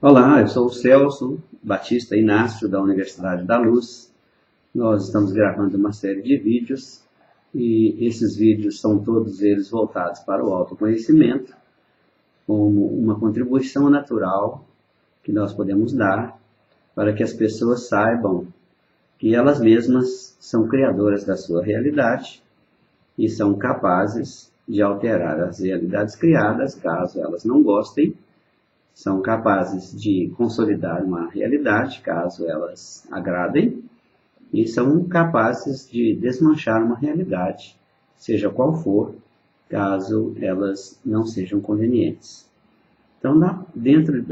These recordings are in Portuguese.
Olá, eu sou o Celso Batista Inácio, da Universidade da Luz. Nós estamos gravando uma série de vídeos e esses vídeos são todos eles voltados para o autoconhecimento, como uma contribuição natural que nós podemos dar para que as pessoas saibam que elas mesmas são criadoras da sua realidade e são capazes de alterar as realidades criadas, caso elas não gostem. São capazes de consolidar uma realidade, caso elas agradem, e são capazes de desmanchar uma realidade, seja qual for, caso elas não sejam convenientes. Então, dentro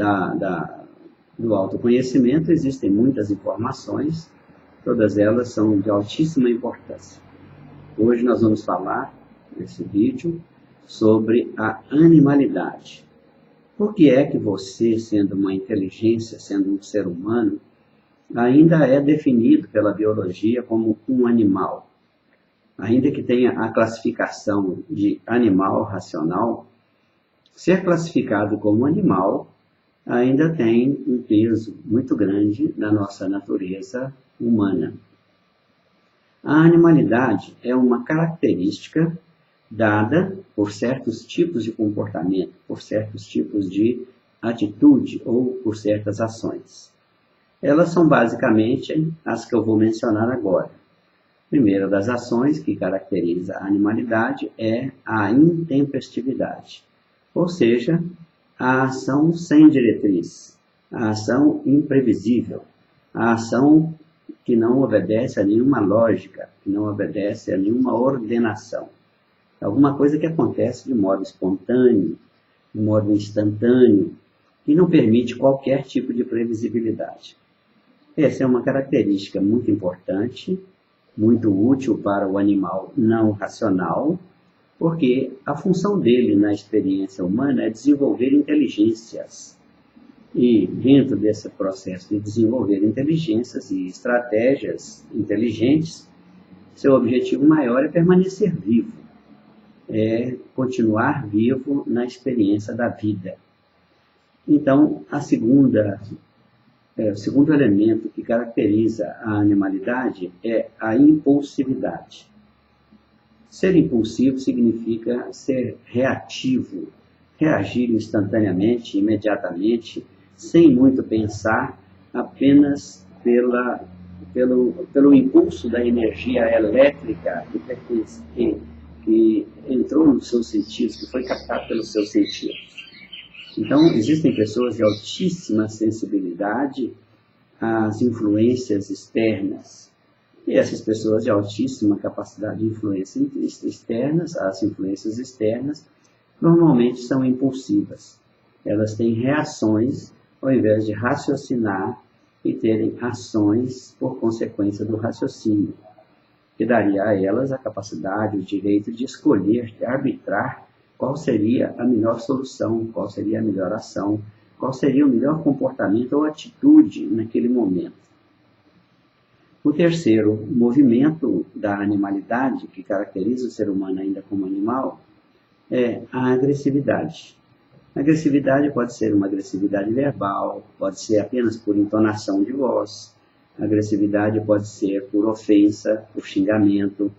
do autoconhecimento existem muitas informações, todas elas são de altíssima importância. Hoje nós vamos falar, nesse vídeo, sobre a animalidade. Por que é que você, sendo uma inteligência, sendo um ser humano, ainda é definido pela biologia como um animal? Ainda que tenha a classificação de animal racional, ser classificado como animal ainda tem um peso muito grande na nossa natureza humana. A animalidade é uma característica dada por certos tipos de comportamento, por certos tipos de atitude ou por certas ações. Elas são basicamente as que eu vou mencionar agora. A primeira das ações que caracteriza a animalidade é a intempestividade, ou seja, a ação sem diretriz, a ação imprevisível, a ação que não obedece a nenhuma lógica, que não obedece a nenhuma ordenação. Alguma coisa que acontece de modo espontâneo, de modo instantâneo, e não permite qualquer tipo de previsibilidade. Essa é uma característica muito importante, muito útil para o animal não racional, porque a função dele na experiência humana é desenvolver inteligências. E dentro desse processo de desenvolver inteligências e estratégias inteligentes, seu objetivo maior é permanecer vivo. É continuar vivo na experiência da vida. Então, o segundo elemento que caracteriza a animalidade é a impulsividade. Ser impulsivo significa ser reativo, reagir instantaneamente, imediatamente, sem muito pensar, apenas pelo impulso da energia elétrica que entrou nos seus sentidos, que foi captado pelos seus sentidos. Então, existem pessoas de altíssima sensibilidade às influências externas. E essas pessoas de altíssima capacidade de influência externas, as influências externas, normalmente são impulsivas. Elas têm reações ao invés de raciocinar e terem ações por consequência do raciocínio, que daria a elas a capacidade, o direito de escolher, de arbitrar qual seria a melhor solução, qual seria a melhor ação, qual seria o melhor comportamento ou atitude naquele momento. O terceiro movimento da animalidade, que caracteriza o ser humano ainda como animal, é a agressividade. A agressividade pode ser uma agressividade verbal, pode ser apenas por entonação de voz. A agressividade pode ser por ofensa, por xingamento,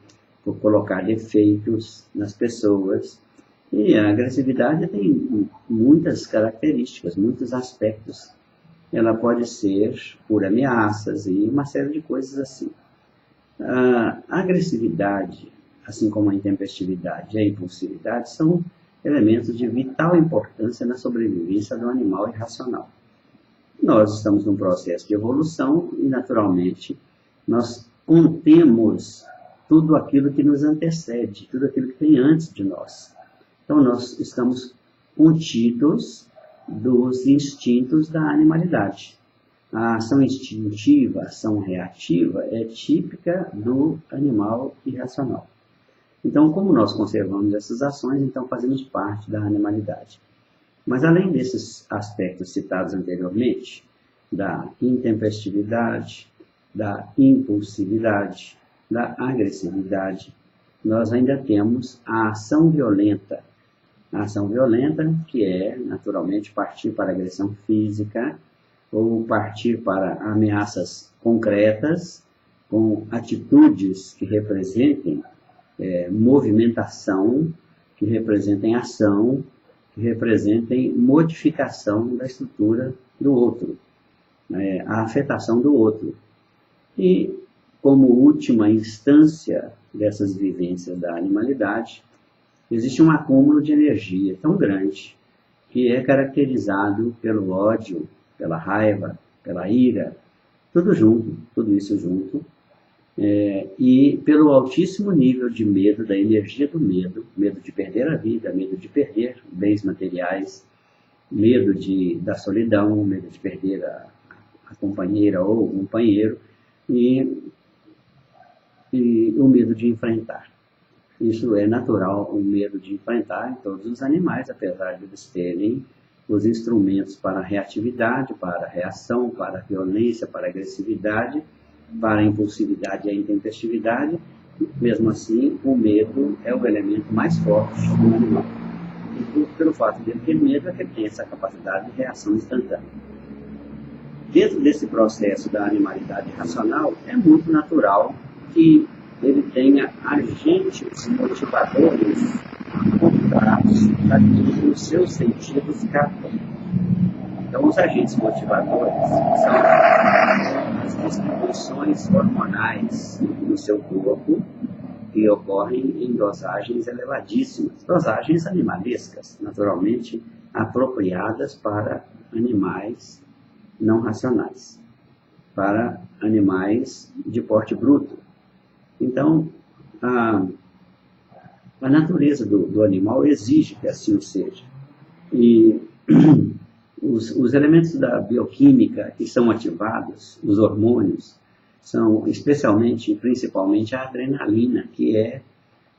por colocar defeitos nas pessoas. E a agressividade tem muitas características, muitos aspectos. Ela pode ser por ameaças e uma série de coisas assim. A agressividade, assim como a intempestividade e a impulsividade, são elementos de vital importância na sobrevivência do animal irracional. Nós estamos num processo de evolução e, naturalmente, nós contemos tudo aquilo que nos antecede, tudo aquilo que tem antes de nós. Então, nós estamos contidos dos instintos da animalidade. A ação instintiva, a ação reativa, é típica do animal irracional. Então, como nós conservamos essas ações, então fazemos parte da animalidade. Mas além desses aspectos citados anteriormente, da intempestividade, da impulsividade, da agressividade, nós ainda temos a ação violenta, A ação violenta, que é, naturalmente, partir para agressão física ou partir para ameaças concretas, com atitudes que representem movimentação, que representem ação, que representem modificação da estrutura do outro, a afetação do outro. E, como última instância dessas vivências da animalidade, existe um acúmulo de energia tão grande que é caracterizado pelo ódio, pela raiva, pela ira, tudo junto, tudo isso junto, e pelo altíssimo nível de medo, da energia do medo, medo de perder a vida, medo de perder bens materiais, medo da solidão, medo de perder a companheira ou o companheiro, e o medo de enfrentar. Isso é natural, o medo de enfrentar em todos os animais, apesar de eles terem os instrumentos para a reatividade, para a reação, para a violência, para a agressividade, para a impulsividade e a intempestividade. Mesmo assim, o medo é o elemento mais forte do animal. E pelo fato de ele ter medo, é que ele tem essa capacidade de reação instantânea. Dentro desse processo da animalidade racional, é muito natural que ele tenha agentes motivadores contrários daquilo que os seus sentidos captam. Então, os agentes motivadores são as distribuições hormonais no seu corpo que ocorrem em dosagens elevadíssimas, dosagens animalescas, naturalmente apropriadas para animais não racionais, para animais de porte bruto. Então, a natureza do animal exige que assim o seja. E os elementos da bioquímica que são ativados, os hormônios, são principalmente a adrenalina, que é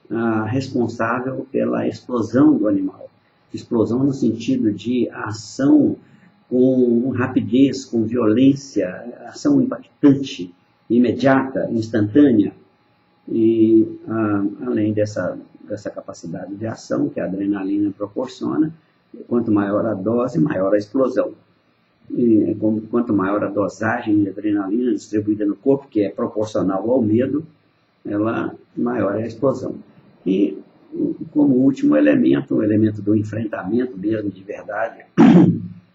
a responsável pela explosão do animal. Explosão no sentido de ação com rapidez, com violência, ação impactante, imediata, instantânea. E além dessa capacidade de ação que a adrenalina proporciona, quanto maior a dose, maior a explosão. E quanto maior a dosagem de adrenalina distribuída no corpo, que é proporcional ao medo, maior é a explosão. E como último elemento, o elemento do enfrentamento mesmo de verdade,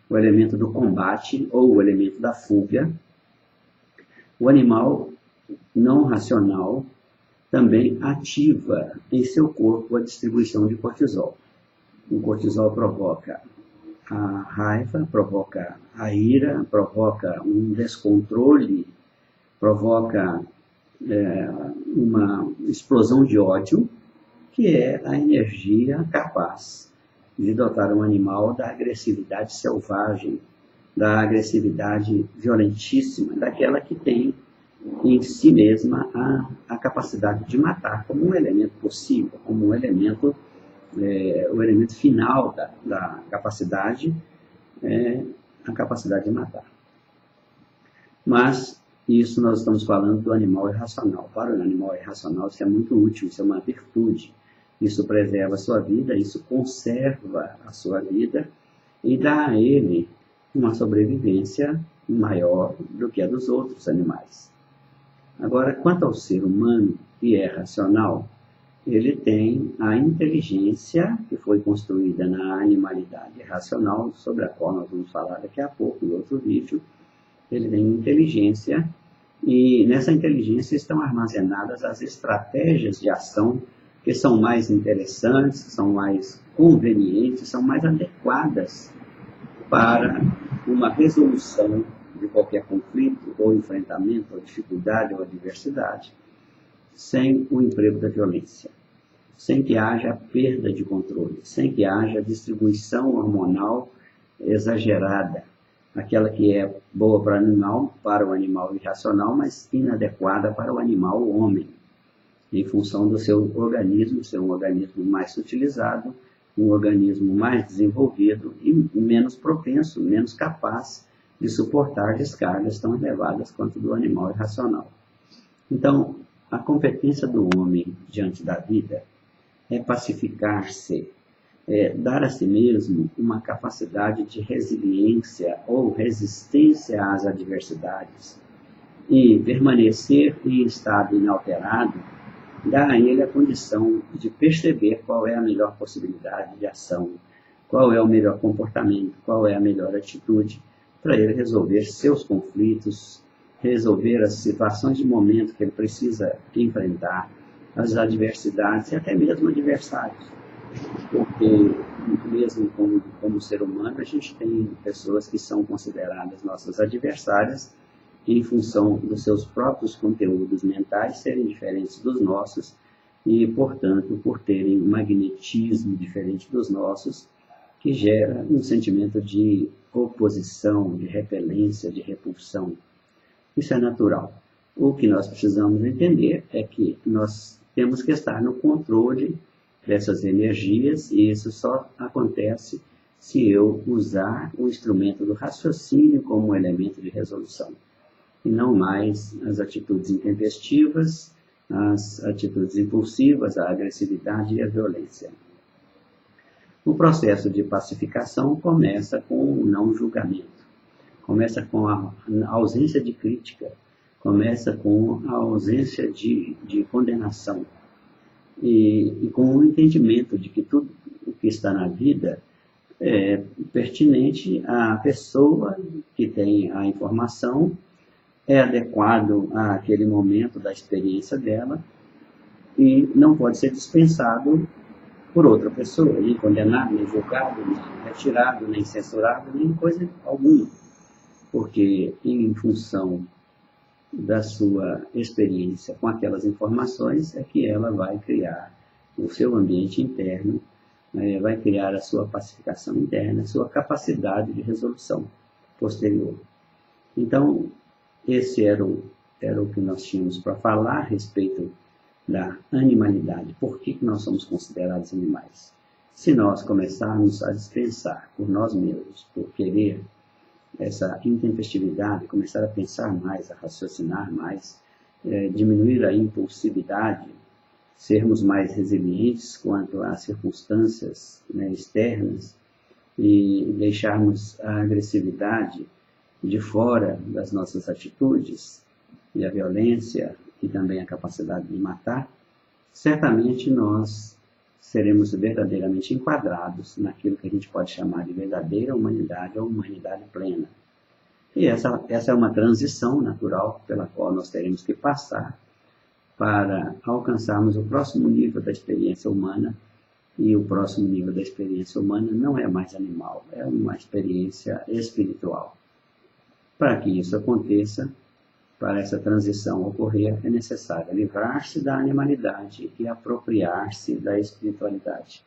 o elemento do combate ou o elemento da fuga, o animal não racional também ativa em seu corpo a distribuição de cortisol. O cortisol provoca a raiva, provoca a ira, provoca um descontrole, provoca uma explosão de ódio, que é a energia capaz de dotar um animal da agressividade selvagem, da agressividade violentíssima, daquela que tem em si mesma a capacidade de matar como um elemento possível, como um elemento, o elemento final da capacidade, a capacidade de matar. Mas isso nós estamos falando do animal irracional. Para o animal irracional isso é muito útil, isso é uma virtude. Isso preserva a sua vida, isso conserva a sua vida e dá a ele uma sobrevivência maior do que a dos outros animais. Agora, quanto ao ser humano, que é racional, ele tem a inteligência que foi construída na animalidade racional, sobre a qual nós vamos falar daqui a pouco em outro vídeo. Ele tem inteligência e nessa inteligência estão armazenadas as estratégias de ação que são mais interessantes, são mais convenientes, são mais adequadas para uma resolução de qualquer conflito, ou enfrentamento, ou dificuldade, ou adversidade, sem o emprego da violência, sem que haja perda de controle, sem que haja distribuição hormonal exagerada, aquela que é boa para o animal irracional, mas inadequada para o animal homem, em função do seu organismo, ser um organismo mais sutilizado, um organismo mais desenvolvido e menos propenso, menos capaz de suportar descargas tão elevadas quanto do animal irracional. Então, a competência do homem diante da vida é pacificar-se, dar a si mesmo uma capacidade de resiliência ou resistência às adversidades e permanecer em estado inalterado, dá a ele a condição de perceber qual é a melhor possibilidade de ação, qual é o melhor comportamento, qual é a melhor atitude para ele resolver seus conflitos, resolver as situações de momento que ele precisa enfrentar, as adversidades e até mesmo adversários. Porque, mesmo como ser humano, a gente tem pessoas que são consideradas nossas adversárias em função dos seus próprios conteúdos mentais serem diferentes dos nossos e, portanto, por terem um magnetismo diferente dos nossos, que gera um sentimento de oposição, de repelência, de repulsão. Isso é natural. O que nós precisamos entender é que nós temos que estar no controle dessas energias, e isso só acontece se eu usar o instrumento do raciocínio como um elemento de resolução, e não mais as atitudes intempestivas, as atitudes impulsivas, a agressividade e a violência. O processo de pacificação começa com o não julgamento, começa com a ausência de crítica, começa com a ausência de condenação e com o entendimento de que tudo o que está na vida é pertinente à pessoa que tem a informação, é adequado àquele momento da experiência dela e não pode ser dispensado por outra pessoa, nem condenado, nem julgado, nem retirado, nem censurado, nem coisa alguma. Porque, em função da sua experiência com aquelas informações, é que ela vai criar o seu ambiente interno, vai criar a sua pacificação interna, a sua capacidade de resolução posterior. Então, esse era o que nós tínhamos para falar a respeito da animalidade. Por que nós somos considerados animais? Se nós começarmos a dispensar por nós mesmos, por querer essa intempestividade, começar a pensar mais, a raciocinar mais, diminuir a impulsividade, sermos mais resilientes quanto às circunstâncias externas e deixarmos a agressividade de fora das nossas atitudes e a violência e também a capacidade de matar, certamente nós seremos verdadeiramente enquadrados naquilo que a gente pode chamar de verdadeira humanidade ou humanidade plena. E essa é uma transição natural pela qual nós teremos que passar para alcançarmos o próximo nível da experiência humana, e o próximo nível da experiência humana não é mais animal, é uma experiência espiritual. Para que isso aconteça, para essa transição ocorrer, é necessário livrar-se da animalidade e apropriar-se da espiritualidade.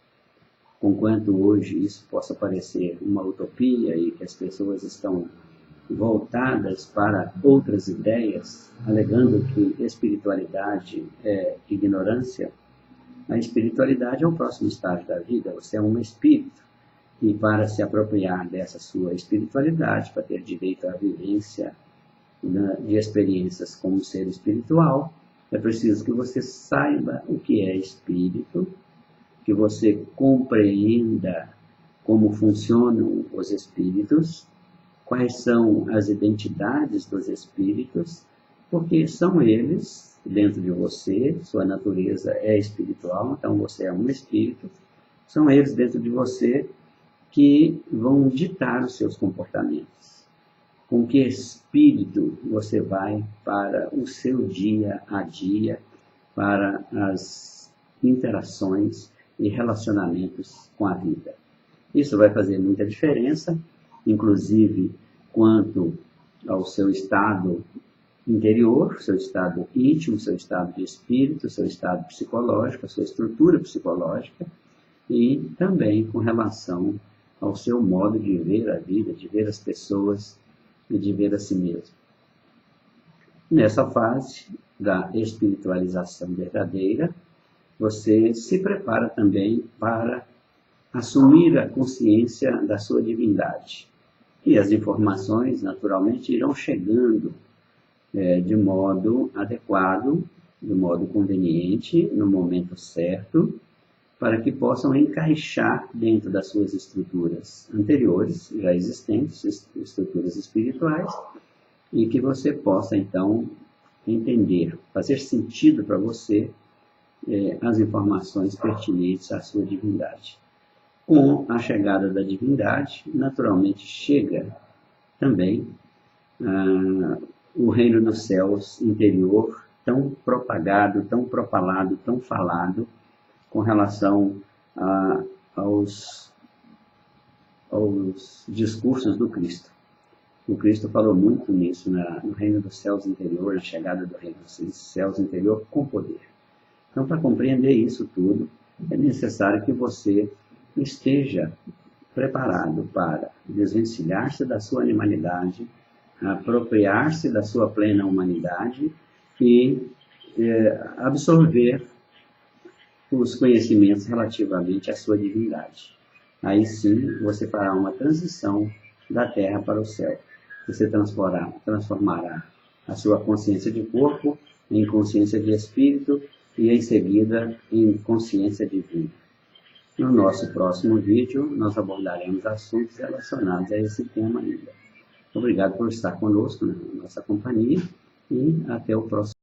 Conquanto hoje isso possa parecer uma utopia e que as pessoas estão voltadas para outras ideias, alegando que espiritualidade é ignorância, a espiritualidade é o próximo estágio da vida. Você é um espírito, e para se apropriar dessa sua espiritualidade, para ter direito à vivência de experiências como ser espiritual, é preciso que você saiba o que é espírito, que você compreenda como funcionam os espíritos, quais são as identidades dos espíritos, porque são eles dentro de você, sua natureza é espiritual, então você é um espírito, são eles dentro de você que vão ditar os seus comportamentos. Com que espírito você vai para o seu dia a dia, para as interações e relacionamentos com a vida. Isso vai fazer muita diferença, inclusive quanto ao seu estado interior, seu estado íntimo, seu estado de espírito, seu estado psicológico, a sua estrutura psicológica, e também com relação ao seu modo de ver a vida, de ver as pessoas e de ver a si mesmo. Nessa fase da espiritualização verdadeira, você se prepara também para assumir a consciência da sua divindade. E as informações, naturalmente, irão chegando de modo adequado, de modo conveniente, no momento certo, para que possam encaixar dentro das suas estruturas anteriores, já existentes, estruturas espirituais, e que você possa, então, entender, fazer sentido para você as informações pertinentes à sua divindade. Com a chegada da divindade, naturalmente chega também o reino dos céus interior, tão propagado, tão propalado, tão falado, com relação aos discursos do Cristo. O Cristo falou muito nisso, no reino dos céus interior, na chegada do reino dos céus interior com poder. Então, para compreender isso tudo, é necessário que você esteja preparado para desvencilhar-se da sua animalidade, apropriar-se da sua plena humanidade e absorver os conhecimentos relativamente à sua divindade. Aí sim, você fará uma transição da terra para o céu. Você transformará a sua consciência de corpo em consciência de espírito e em seguida em consciência divina. No nosso próximo vídeo, nós abordaremos assuntos relacionados a esse tema ainda. Obrigado por estar conosco na nossa companhia e até o próximo.